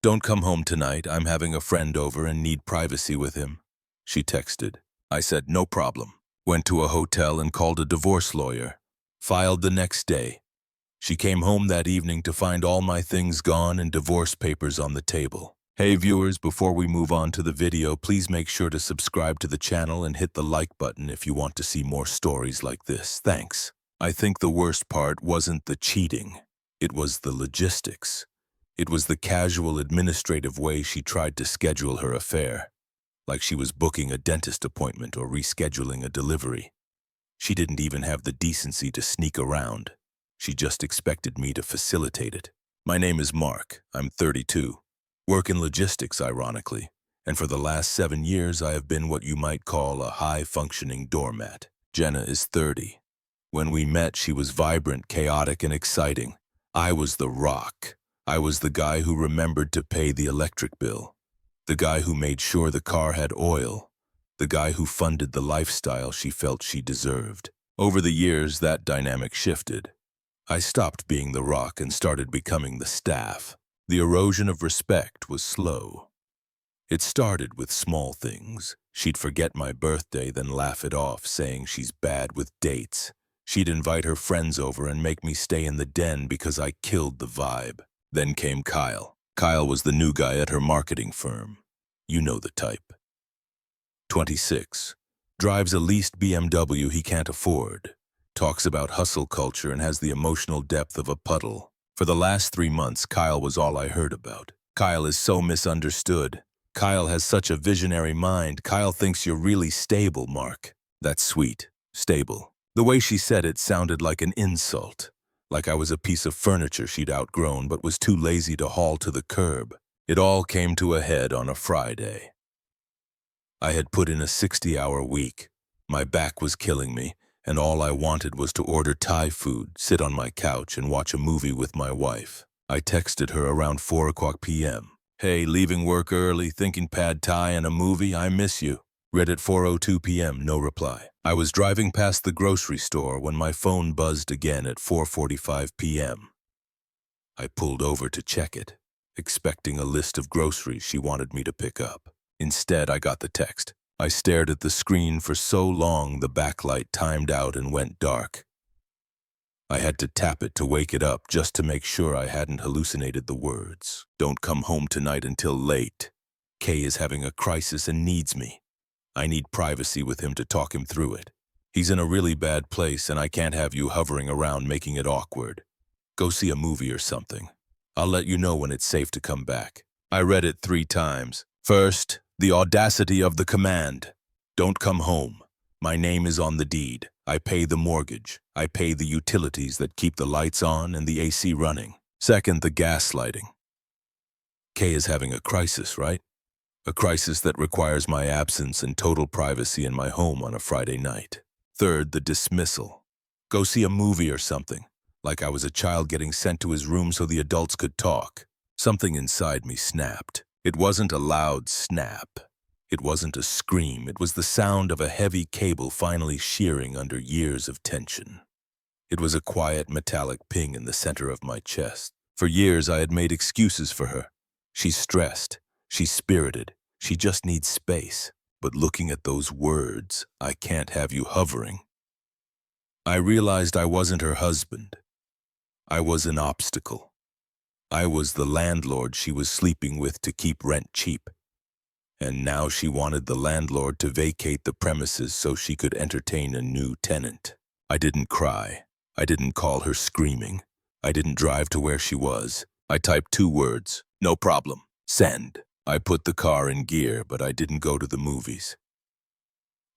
"Don't come home tonight. I'm having a friend over and need privacy with him." She texted. I said, "No problem." Went to a hotel and called a divorce lawyer. Filed the next day. She came home that evening to find all my things gone and divorce papers on the table. Hey viewers, before we move on to the video, please make sure to subscribe to the channel and hit the like button if you want to see more stories like this. Thanks. I think the worst part wasn't the cheating. It was the logistics. It was the casual administrative way she tried to schedule her affair, like she was booking a dentist appointment or rescheduling a delivery. She didn't even have the decency to sneak around. She just expected me to facilitate it. My name is Mark. I'm 32. Work in logistics, ironically, and for the last 7 years I have been what you might call a high-functioning doormat. Jenna is 30. When we met, she was vibrant, chaotic, and exciting. I was the rock. I was the guy who remembered to pay the electric bill, the guy who made sure the car had oil, the guy who funded the lifestyle she felt she deserved. Over the years, that dynamic shifted. I stopped being the rock and started becoming the staff. The erosion of respect was slow. It started with small things. She'd forget my birthday, then laugh it off, saying she's bad with dates. She'd invite her friends over and make me stay in the den because I killed the vibe. Then came Kyle. Kyle was the new guy at her marketing firm. You know the type. 26. Drives a leased BMW he can't afford. Talks about hustle culture and has the emotional depth of a puddle. For the last 3 months, Kyle was all I heard about. Kyle is so misunderstood. Kyle has such a visionary mind. Kyle thinks you're really stable, Mark. That's sweet. Stable. The way she said it sounded like an insult. Like I was a piece of furniture she'd outgrown but was too lazy to haul to the curb. It all came to a head on a Friday. I had put in a 60-hour week. My back was killing me, and all I wanted was to order Thai food, sit on my couch, and watch a movie with my wife. I texted her around 4 p.m. "Hey, leaving work early, thinking pad Thai and a movie, I miss you." Read at 4:02 p.m., no reply. I was driving past the grocery store when my phone buzzed again at 4:45 p.m. I pulled over to check it, expecting a list of groceries she wanted me to pick up. Instead, I got the text. I stared at the screen for so long the backlight timed out and went dark. I had to tap it to wake it up just to make sure I hadn't hallucinated the words. "Don't come home tonight until late. Kay is having a crisis and needs me. I need privacy with him to talk him through it. He's in a really bad place and I can't have you hovering around making it awkward. Go see a movie or something. I'll let you know when it's safe to come back." I read it 3 times. First, the audacity of the command. "Don't come home. My name is on the deed. I pay the mortgage. I pay the utilities that keep the lights on and the AC running." Second, the gaslighting. Kay is having a crisis, right? A crisis that requires my absence and total privacy in my home on a Friday night. Third, the dismissal. "Go see a movie or something," like I was a child getting sent to his room so the adults could talk. Something inside me snapped. It wasn't a loud snap. It wasn't a scream. It was the sound of a heavy cable finally shearing under years of tension. It was a quiet metallic ping in the center of my chest. For years I had made excuses for her. She's stressed. She's spirited. She just needs space. But looking at those words, "I can't have you hovering," I realized I wasn't her husband. I was an obstacle. I was the landlord she was sleeping with to keep rent cheap. And now she wanted the landlord to vacate the premises so she could entertain a new tenant. I didn't cry. I didn't call her screaming. I didn't drive to where she was. I typed 2 words, "No problem. Send." I put the car in gear, but I didn't go to the movies.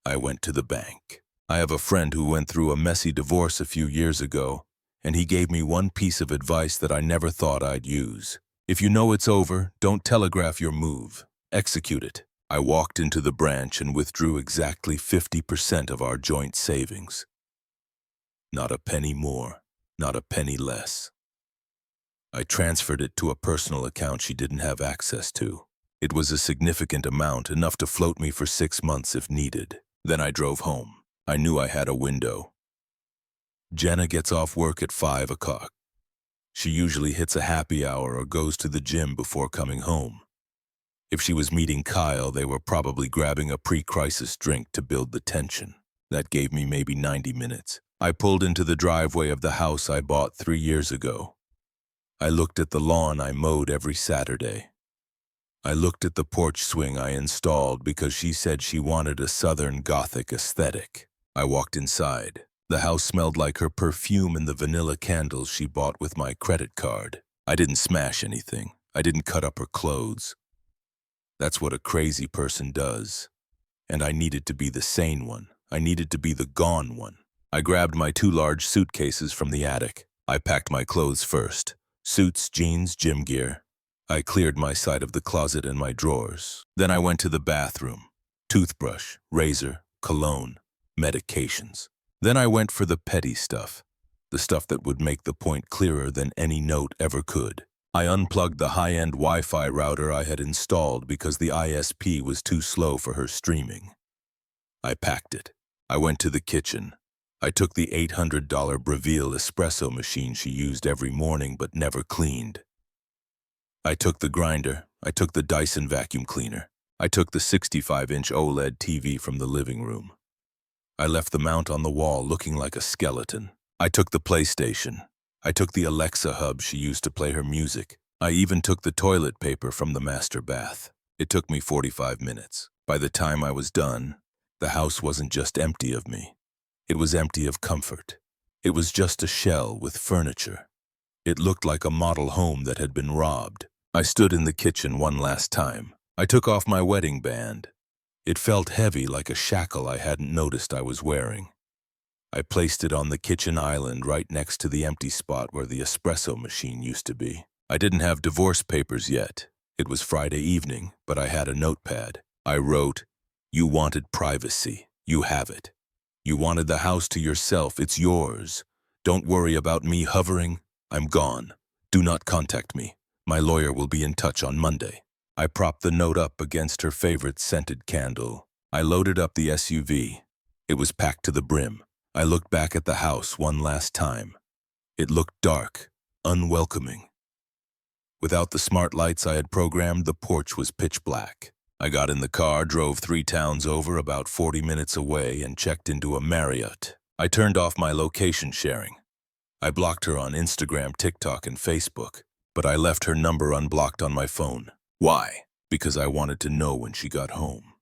I went to the bank. I have a friend who went through a messy divorce a few years ago, and he gave me one piece of advice that I never thought I'd use. If you know it's over, don't telegraph your move. Execute it. I walked into the branch and withdrew exactly 50% of our joint savings. Not a penny more, not a penny less. I transferred it to a personal account she didn't have access to. It was a significant amount, enough to float me for 6 months if needed. Then I drove home. I knew I had a window. Jenna gets off work at 5 o'clock. She usually hits a happy hour or goes to the gym before coming home. If she was meeting Kyle, they were probably grabbing a pre-crisis drink to build the tension. That gave me maybe 90 minutes. I pulled into the driveway of the house I bought 3 years ago. I looked at the lawn I mowed every Saturday. I looked at the porch swing I installed because she said she wanted a Southern Gothic aesthetic. I walked inside. The house smelled like her perfume and the vanilla candles she bought with my credit card. I didn't smash anything. I didn't cut up her clothes. That's what a crazy person does. And I needed to be the sane one. I needed to be the gone one. I grabbed my 2 large suitcases from the attic. I packed my clothes first. Suits, jeans, gym gear. I cleared my side of the closet and my drawers. Then I went to the bathroom. Toothbrush, razor, cologne, medications. Then I went for the petty stuff. The stuff that would make the point clearer than any note ever could. I unplugged the high-end Wi-Fi router I had installed because the ISP was too slow for her streaming. I packed it. I went to the kitchen. I took the $800 Breville espresso machine she used every morning but never cleaned. I took the grinder. I took the Dyson vacuum cleaner. I took the 65-inch OLED TV from the living room. I left the mount on the wall looking like a skeleton. I took the PlayStation. I took the Alexa hub she used to play her music. I even took the toilet paper from the master bath. It took me 45 minutes. By the time I was done, the house wasn't just empty of me. It was empty of comfort. It was just a shell with furniture. It looked like a model home that had been robbed. I stood in the kitchen one last time. I took off my wedding band. It felt heavy like a shackle I hadn't noticed I was wearing. I placed it on the kitchen island right next to the empty spot where the espresso machine used to be. I didn't have divorce papers yet. It was Friday evening, but I had a notepad. I wrote, "You wanted privacy. You have it. You wanted the house to yourself. It's yours. Don't worry about me hovering. I'm gone. Do not contact me. My lawyer will be in touch on Monday." I propped the note up against her favorite scented candle. I loaded up the SUV. It was packed to the brim. I looked back at the house one last time. It looked dark, unwelcoming. Without the smart lights I had programmed, the porch was pitch black. I got in the car, drove 3 towns over, about 40 minutes away, and checked into a Marriott. I turned off my location sharing. I blocked her on Instagram, TikTok, and Facebook, but I left her number unblocked on my phone. Why? Because I wanted to know when she got home.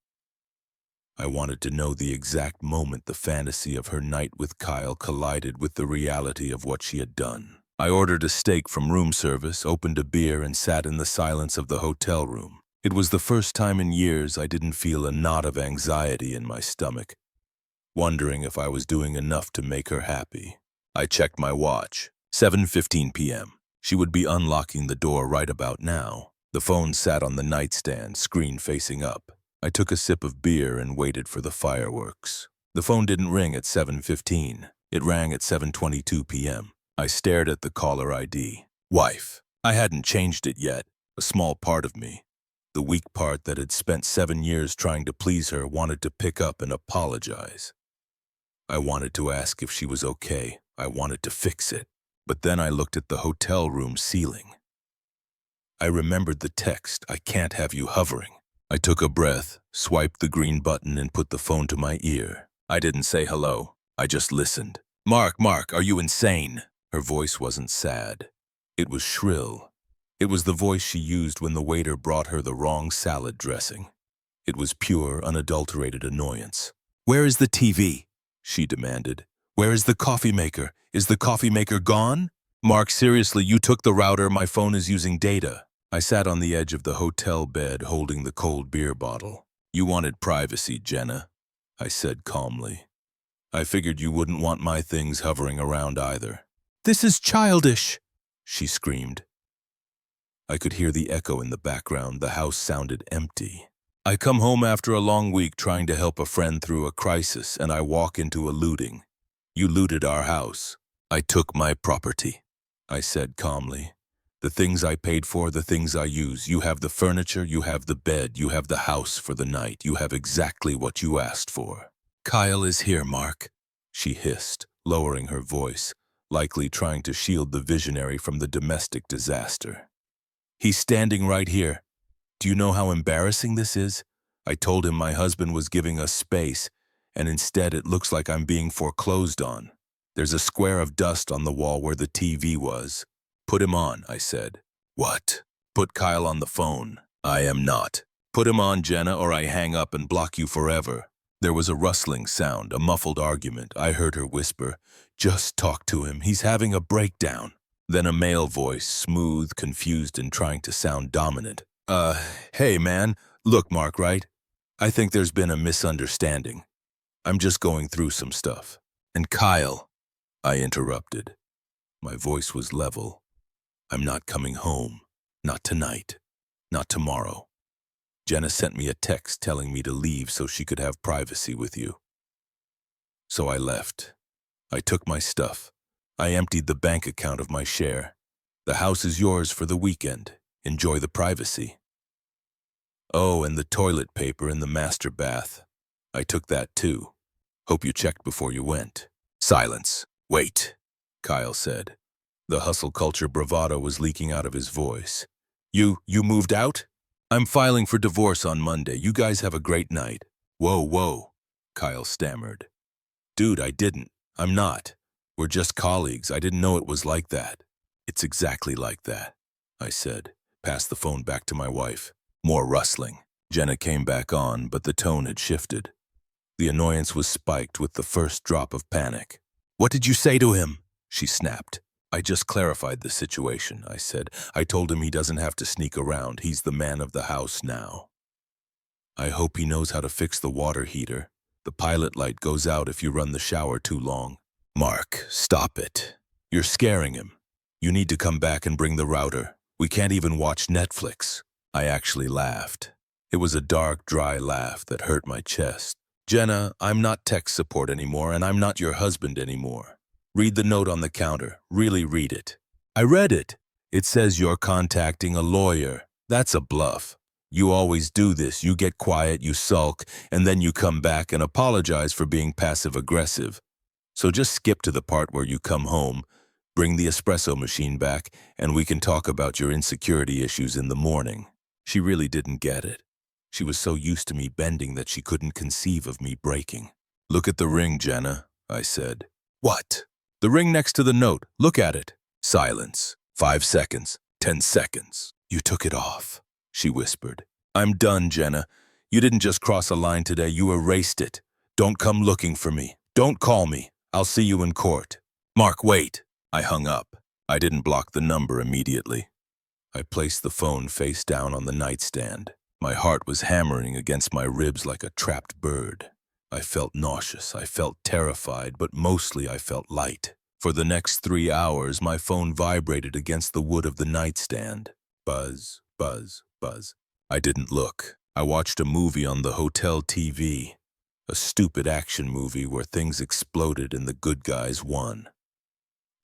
I wanted to know the exact moment the fantasy of her night with Kyle collided with the reality of what she had done. I ordered a steak from room service, opened a beer, and sat in the silence of the hotel room. It was the first time in years I didn't feel a knot of anxiety in my stomach, wondering if I was doing enough to make her happy. I checked my watch. 7:15 p.m. She would be unlocking the door right about now. The phone sat on the nightstand, screen facing up. I took a sip of beer and waited for the fireworks. The phone didn't ring at 7:15. It rang at 7:22 p.m. I stared at the caller ID. Wife. I hadn't changed it yet. A small part of me, the weak part that had spent 7 years trying to please her, wanted to pick up and apologize. I wanted to ask if she was okay. I wanted to fix it. But then I looked at the hotel room ceiling. I remembered the text, "I can't have you hovering." I took a breath, swiped the green button, and put the phone to my ear. I didn't say hello. I just listened. Mark, are you insane?" Her voice wasn't sad. It was shrill. It was the voice she used when the waiter brought her the wrong salad dressing. It was pure, unadulterated annoyance. "Where is the TV?" she demanded. "Where is the coffee maker? Is the coffee maker gone?" "Mark, seriously, you took the router. My phone is using data." I sat on the edge of the hotel bed holding the cold beer bottle. "You wanted privacy, Jenna," I said calmly. "I figured you wouldn't want my things hovering around either." "This is childish," she screamed. I could hear the echo in the background. The house sounded empty. I come home after a long week trying to help a friend through a crisis, and I walk into a looting. "You looted our house." "I took my property," I said calmly. "The things I paid for, the things I use. You have the furniture, you have the bed, you have the house for the night. You have exactly what you asked for." "Kyle is here, Mark," she hissed, lowering her voice. likely trying to shield the visionary from the domestic disaster. He's standing right here. Do you know how embarrassing this is? I told him my husband was giving us space, and instead it looks like I'm being foreclosed on. There's a square of dust on the wall where the TV was. Put him on, I said. What? Put Kyle on the phone. I am not. Put him on, Jenna, or I hang up and block you forever. There was a rustling sound, a muffled argument. I heard her whisper, just talk to him. He's having a breakdown. Then a male voice, smooth, confused, and trying to sound dominant. Hey, man. Look, Mark, right? I think there's been a misunderstanding. I'm just going through some stuff. And Kyle, I interrupted. My voice was level. I'm not coming home. Not tonight. Not tomorrow. Jenna sent me a text telling me to leave so she could have privacy with you. So I left. I took my stuff. I emptied the bank account of my share. The house is yours for the weekend. Enjoy the privacy. Oh, and the toilet paper in the master bath. I took that too. Hope you checked before you went. Silence. Wait, Kyle said. The hustle culture bravado was leaking out of his voice. You moved out? I'm filing for divorce on Monday. You guys have a great night. Whoa, Kyle stammered. Dude, I didn't. I'm not. We're just colleagues. I didn't know it was like that. It's exactly like that, I said. Passed the phone back to my wife. More rustling. Jenna came back on, but the tone had shifted. The annoyance was spiked with the first drop of panic. What did you say to him? She snapped. I just clarified the situation, I said. I told him he doesn't have to sneak around. He's the man of the house now. I hope he knows how to fix the water heater. The pilot light goes out if you run the shower too long. Mark, stop it. You're scaring him. You need to come back and bring the router. We can't even watch Netflix. I actually laughed. It was a dark, dry laugh that hurt my chest. Jenna, I'm not tech support anymore, and I'm not your husband anymore. Read the note on the counter. Really read it. I read it. It says you're contacting a lawyer. That's a bluff. You always do this. You get quiet, you sulk, and then you come back and apologize for being passive-aggressive. So just skip to the part where you come home, bring the espresso machine back, and we can talk about your insecurity issues in the morning. She really didn't get it. She was so used to me bending that she couldn't conceive of me breaking. Look at the ring, Jenna, I said. What? The ring next to the note. Look at it. Silence. 5 seconds. 10 seconds. You took it off, she whispered. I'm done, Jenna. You didn't just cross a line today. You erased it. Don't come looking for me. Don't call me. I'll see you in court. Mark, wait. I hung up. I didn't block the number immediately. I placed the phone face down on the nightstand. My heart was hammering against my ribs like a trapped bird. I felt nauseous, I felt terrified, but mostly I felt light. For the next 3 hours, my phone vibrated against the wood of the nightstand. Buzz, buzz, buzz. I didn't look. I watched a movie on the hotel TV. A stupid action movie where things exploded and the good guys won.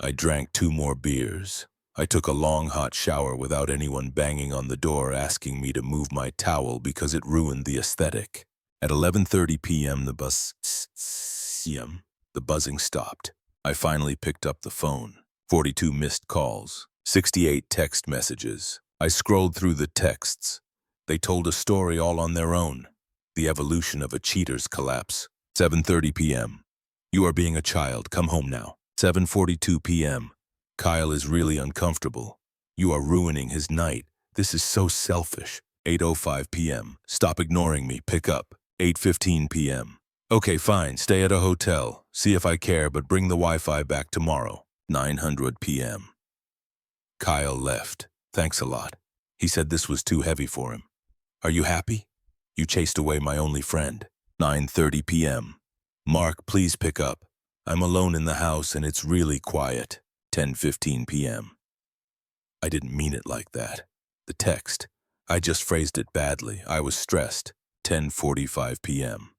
I drank 2 more beers. I took a long hot shower without anyone banging on the door asking me to move my towel because it ruined the aesthetic. At 11:30 p.m. the buzzing stopped. I finally picked up the phone. 42 missed calls. 68 text messages. I scrolled through the texts. They told a story all on their own. The evolution of a cheater's collapse. 7:30 p.m. You are being a child. Come home now. 7:42 p.m. Kyle is really uncomfortable. You are ruining his night. This is so selfish. 8:05 p.m. Stop ignoring me. Pick up. 8:15 p.m. Okay, fine. Stay at a hotel. See if I care, but bring the Wi-Fi back tomorrow. 9:00 p.m. Kyle left. Thanks a lot. He said this was too heavy for him. Are you happy? You chased away my only friend. 9:30 p.m. Mark, please pick up. I'm alone in the house and it's really quiet. 10:15 p.m. I didn't mean it like that. The text. I just phrased it badly. I was stressed. 10:45 p.m.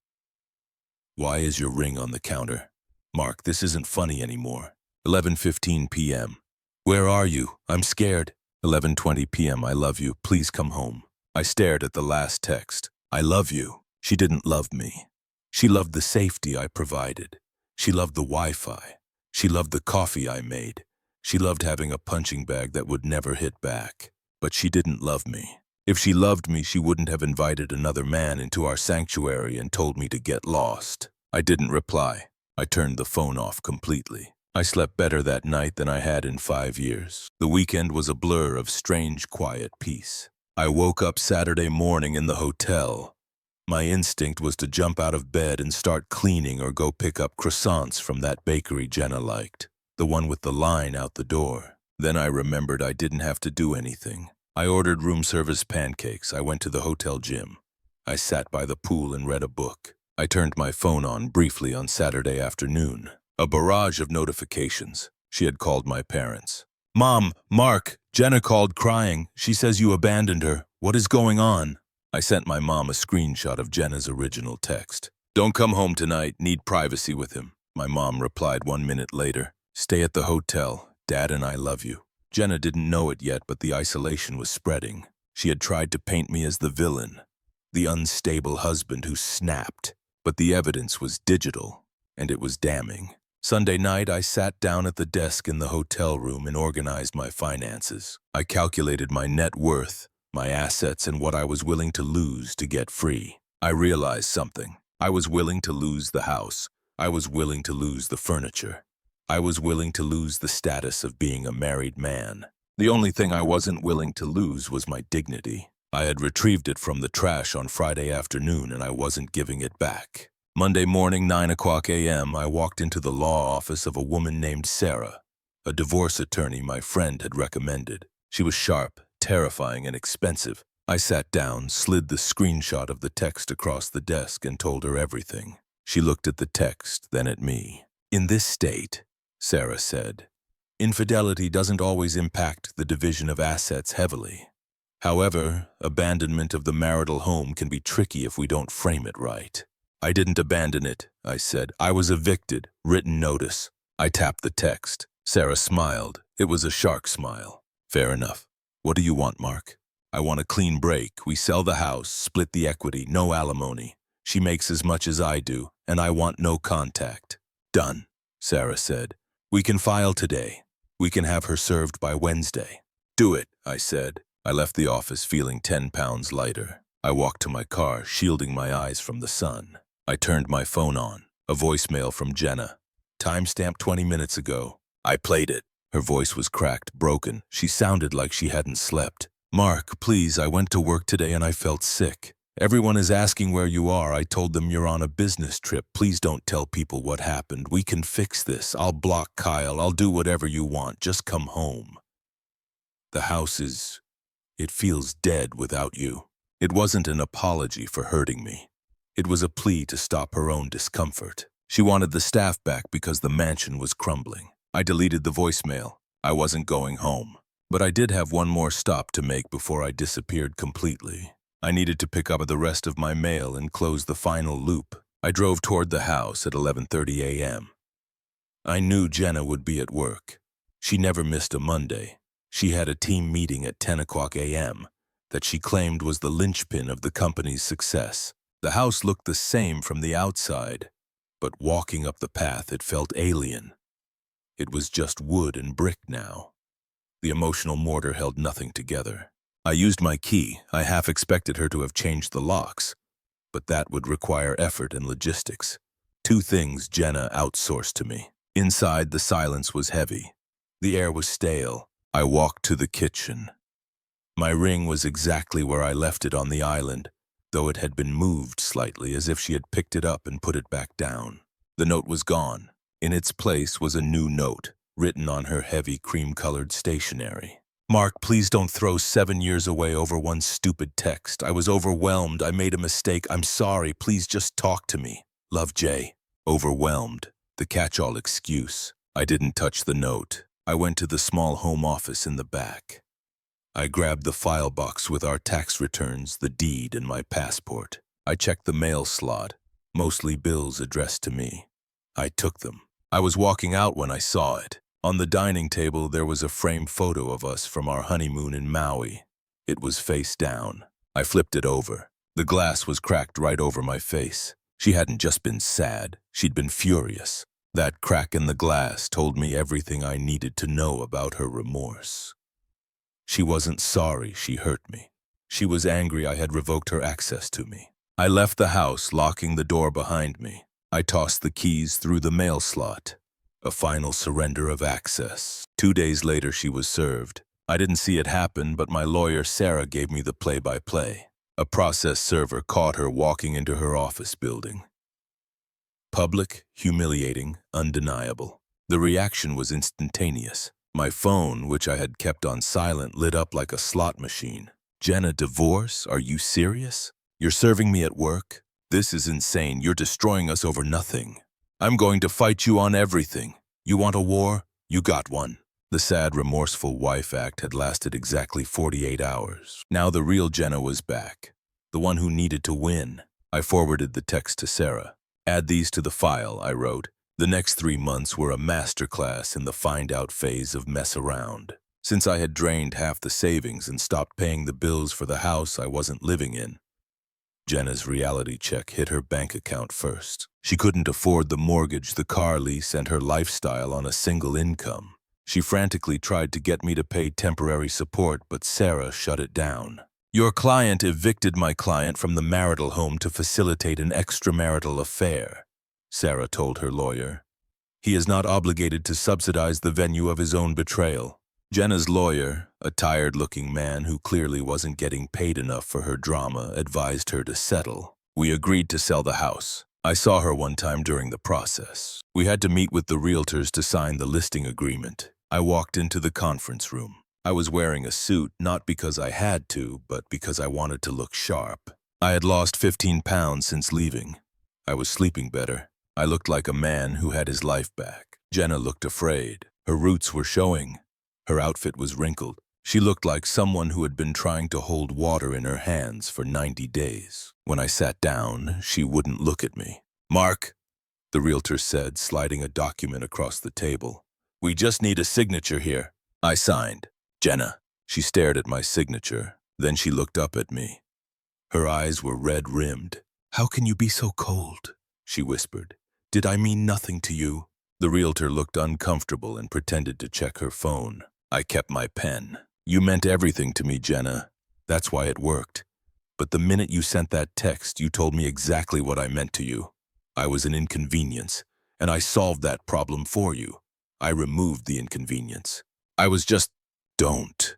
Why is your ring on the counter? Mark, this isn't funny anymore. 11:15 p.m. Where are you? I'm scared. 11:20 p.m. I love you. Please come home. I stared at the last text. I love you. She didn't love me. She loved the safety I provided. She loved the Wi-Fi. She loved the coffee I made. She loved having a punching bag that would never hit back. But she didn't love me. If she loved me, she wouldn't have invited another man into our sanctuary and told me to get lost. I didn't reply. I turned the phone off completely. I slept better that night than I had in 5 years. The weekend was a blur of strange, quiet peace. I woke up Saturday morning in the hotel. My instinct was to jump out of bed and start cleaning or go pick up croissants from that bakery Jenna liked, the one with the line out the door. Then I remembered I didn't have to do anything. I ordered room service pancakes. I went to the hotel gym. I sat by the pool and read a book. I turned my phone on briefly on Saturday afternoon. A barrage of notifications. She had called my parents. "Mom, Mark, Jenna called crying. She says you abandoned her. What is going on?" I sent my mom a screenshot of Jenna's original text. "Don't come home tonight. Need privacy with him." My mom replied 1 minute later. "Stay at the hotel. Dad and I love you." Jenna didn't know it yet, but the isolation was spreading. She had tried to paint me as the villain, the unstable husband who snapped. But the evidence was digital, and it was damning. Sunday night, I sat down at the desk in the hotel room and organized my finances. I calculated my net worth, my assets, and what I was willing to lose to get free. I realized something. I was willing to lose the house. I was willing to lose the furniture. I was willing to lose the status of being a married man. The only thing I wasn't willing to lose was my dignity. I had retrieved it from the trash on Friday afternoon, and I wasn't giving it back. Monday morning, 9 a.m., I walked into the law office of a woman named Sarah, a divorce attorney my friend had recommended. She was sharp, terrifying, and expensive. I sat down, slid the screenshot of the text across the desk, and told her everything. She looked at the text, then at me. "In this state," Sarah said, "infidelity doesn't always impact the division of assets heavily. However, abandonment of the marital home can be tricky if we don't frame it right." "I didn't abandon it," I said. "I was evicted. Written notice." I tapped the text. Sarah smiled. It was a shark smile. "Fair enough. What do you want, Mark?" "I want a clean break. We sell the house, split the equity, no alimony. She makes as much as I do, and I want no contact." "Done," Sarah said. "We can file today. We can have her served by Wednesday." "Do it," I said. I left the office feeling 10 pounds lighter. I walked to my car, shielding my eyes from the sun. I turned my phone on. A voicemail from Jenna. Timestamp 20 minutes ago. I played it. Her voice was cracked, broken. She sounded like she hadn't slept. "Mark, please, I went to work today and I felt sick. Everyone is asking where you are. I told them you're on a business trip. Please don't tell people what happened. We can fix this. I'll block Kyle. I'll do whatever you want. Just come home. The house it feels dead without you." It wasn't an apology for hurting me. It was a plea to stop her own discomfort. She wanted the staff back because the mansion was crumbling. I deleted the voicemail. I wasn't going home. But I did have one more stop to make before I disappeared completely. I needed to pick up the rest of my mail and close the final loop. I drove toward the house at 11:30 a.m. I knew Jenna would be at work. She never missed a Monday. She had a team meeting at 10 a.m. that she claimed was the linchpin of the company's success. The house looked the same from the outside, but walking up the path it felt alien. It was just wood and brick now. The emotional mortar held nothing together. I used my key. I half expected her to have changed the locks, but that would require effort and logistics. 2 things Jenna outsourced to me. Inside, the silence was heavy. The air was stale. I walked to the kitchen. My ring was exactly where I left it on the island, though it had been moved slightly as if she had picked it up and put it back down. The note was gone. In its place was a new note, written on her heavy cream-colored stationery. "Mark, please don't throw 7 years away over one stupid text. I was overwhelmed. I made a mistake. I'm sorry. Please just talk to me. Love, Jay." Overwhelmed. The catch-all excuse. I didn't touch the note. I went to the small home office in the back. I grabbed the file box with our tax returns, the deed, and my passport. I checked the mail slot, mostly bills addressed to me. I took them. I was walking out when I saw it. On the dining table, there was a framed photo of us from our honeymoon in Maui. It was face down. I flipped it over. The glass was cracked right over my face. She hadn't just been sad. She'd been furious. That crack in the glass told me everything I needed to know about her remorse. She wasn't sorry she hurt me. She was angry I had revoked her access to me. I left the house, locking the door behind me. I tossed the keys through the mail slot. A final surrender of access. 2 days later, she was served. I didn't see it happen, but my lawyer, Sarah, gave me the play-by-play. A process server caught her walking into her office building. Public, humiliating, undeniable. The reaction was instantaneous. My phone, which I had kept on silent, lit up like a slot machine. "Jenna, divorce? Are you serious? You're serving me at work? This is insane. You're destroying us over nothing. I'm going to fight you on everything. You want a war? You got one." The sad, remorseful wife act had lasted exactly 48 hours. Now the real Jenna was back. The one who needed to win. I forwarded the text to Sarah. "Add these to the file," I wrote. The next 3 months were a masterclass in the find-out phase of mess around. Since I had drained half the savings and stopped paying the bills for the house I wasn't living in, Jenna's reality check hit her bank account first. She couldn't afford the mortgage, the car lease, and her lifestyle on a single income. She frantically tried to get me to pay temporary support, but Sarah shut it down. "Your client evicted my client from the marital home to facilitate an extramarital affair," Sarah told her lawyer. "He is not obligated to subsidize the venue of his own betrayal." Jenna's lawyer, a tired-looking man who clearly wasn't getting paid enough for her drama, advised her to settle. We agreed to sell the house. I saw her one time during the process. We had to meet with the realtors to sign the listing agreement. I walked into the conference room. I was wearing a suit, not because I had to, but because I wanted to look sharp. I had lost 15 pounds since leaving. I was sleeping better. I looked like a man who had his life back. Jenna looked afraid. Her roots were showing. Her outfit was wrinkled. She looked like someone who had been trying to hold water in her hands for 90 days. When I sat down, she wouldn't look at me. "Mark," the realtor said, sliding a document across the table. "We just need a signature here." I signed. "Jenna." She stared at my signature. Then she looked up at me. Her eyes were red-rimmed. "How can you be so cold?" she whispered. "Did I mean nothing to you?" The realtor looked uncomfortable and pretended to check her phone. I kept my pen. "You meant everything to me, Jenna. That's why it worked. But the minute you sent that text, you told me exactly what I meant to you. I was an inconvenience, and I solved that problem for you. I removed the inconvenience. I was just—" "Don't,"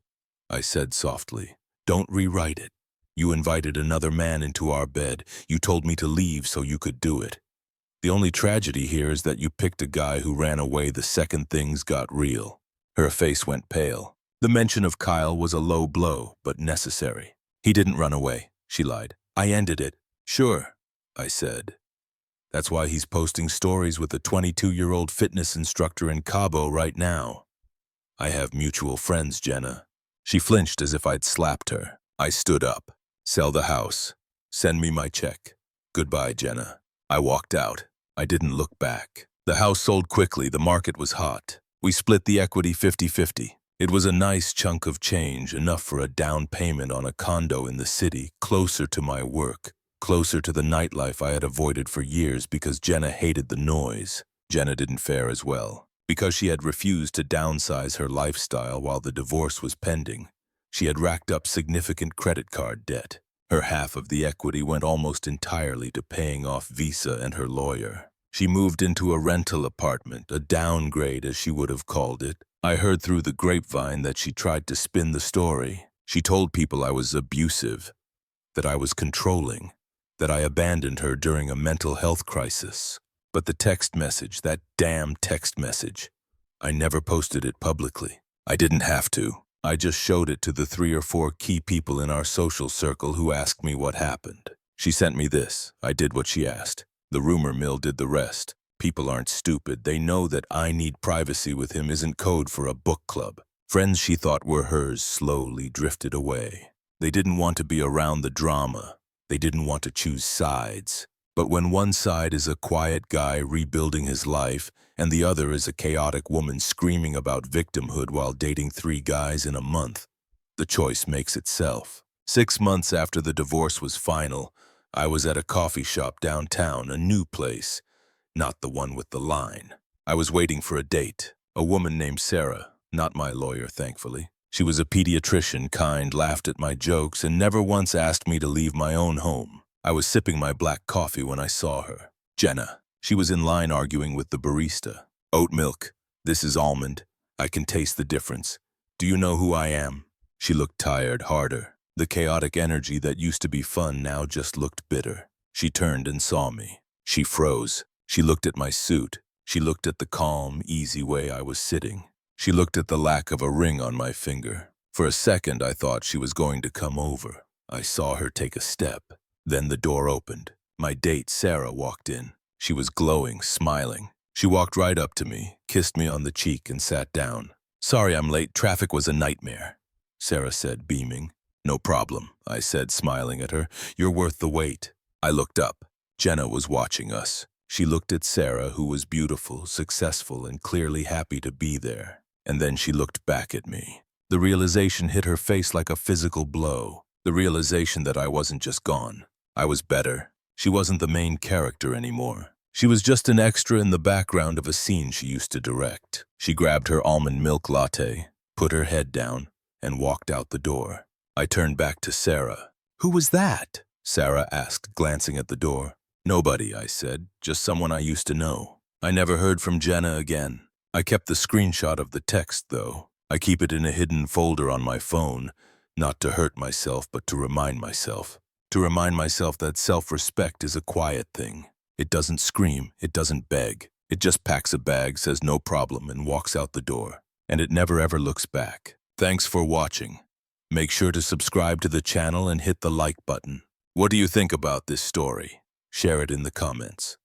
I said softly. "Don't rewrite it. You invited another man into our bed. You told me to leave so you could do it. The only tragedy here is that you picked a guy who ran away the second things got real." Her face went pale. The mention of Kyle was a low blow, but necessary. "He didn't run away," she lied. "I ended it." "Sure," I said. "That's why he's posting stories with a 22-year-old fitness instructor in Cabo right now. I have mutual friends, Jenna." She flinched as if I'd slapped her. I stood up. "Sell the house. Send me my check. Goodbye, Jenna." I walked out. I didn't look back. The house sold quickly. The market was hot. We split the equity 50-50. It was a nice chunk of change, enough for a down payment on a condo in the city, closer to my work, closer to the nightlife I had avoided for years because Jenna hated the noise. Jenna didn't fare as well. Because she had refused to downsize her lifestyle while the divorce was pending, she had racked up significant credit card debt. Her half of the equity went almost entirely to paying off Visa and her lawyer. She moved into a rental apartment, a downgrade as she would have called it. I heard through the grapevine that she tried to spin the story. She told people I was abusive, that I was controlling, that I abandoned her during a mental health crisis. But the text message, that damn text message, I never posted it publicly. I didn't have to. I just showed it to the 3 or 4 key people in our social circle who asked me what happened. She sent me this. I did what she asked. The rumor mill did the rest. People aren't stupid. They know that "I need privacy with him" isn't code for a book club. Friends she thought were hers slowly drifted away. They didn't want to be around the drama. They didn't want to choose sides. But when one side is a quiet guy rebuilding his life, and the other is a chaotic woman screaming about victimhood while dating 3 guys in a month, the choice makes itself. 6 months after the divorce was final, I was at a coffee shop downtown, a new place, not the one with the line. I was waiting for a date. A woman named Sarah, not my lawyer, thankfully. She was a pediatrician, kind, laughed at my jokes, and never once asked me to leave my own home. I was sipping my black coffee when I saw her. Jenna. She was in line arguing with the barista. Oat milk. This is almond. I can taste the difference. Do you know who I am? She looked tired, harder. The chaotic energy that used to be fun now just looked bitter. She turned and saw me. She froze. She looked at my suit. She looked at the calm, easy way I was sitting. She looked at the lack of a ring on my finger. For a second, I thought she was going to come over. I saw her take a step. Then the door opened. My date, Sarah, walked in. She was glowing, smiling. She walked right up to me, kissed me on the cheek, and sat down. Sorry I'm late. Traffic was a nightmare, Sarah said, beaming. No problem, I said, smiling at her. You're worth the wait. I looked up. Jenna was watching us. She looked at Sarah, who was beautiful, successful, and clearly happy to be there. And then she looked back at me. The realization hit her face like a physical blow. The realization that I wasn't just gone. I was better. She wasn't the main character anymore. She was just an extra in the background of a scene she used to direct. She grabbed her almond milk latte, put her head down, and walked out the door. I turned back to Sarah. Who was that? Sarah asked, glancing at the door. Nobody, I said, just someone I used to know. I never heard from Jenna again. I kept the screenshot of the text, though. I keep it in a hidden folder on my phone, not to hurt myself, but to remind myself. To remind myself that self-respect is a quiet thing. It doesn't scream, it doesn't beg. It just packs a bag, says no problem, and walks out the door. And it never ever looks back. Thanks for watching. Make sure to subscribe to the channel and hit the like button. What do you think about this story? Share it in the comments.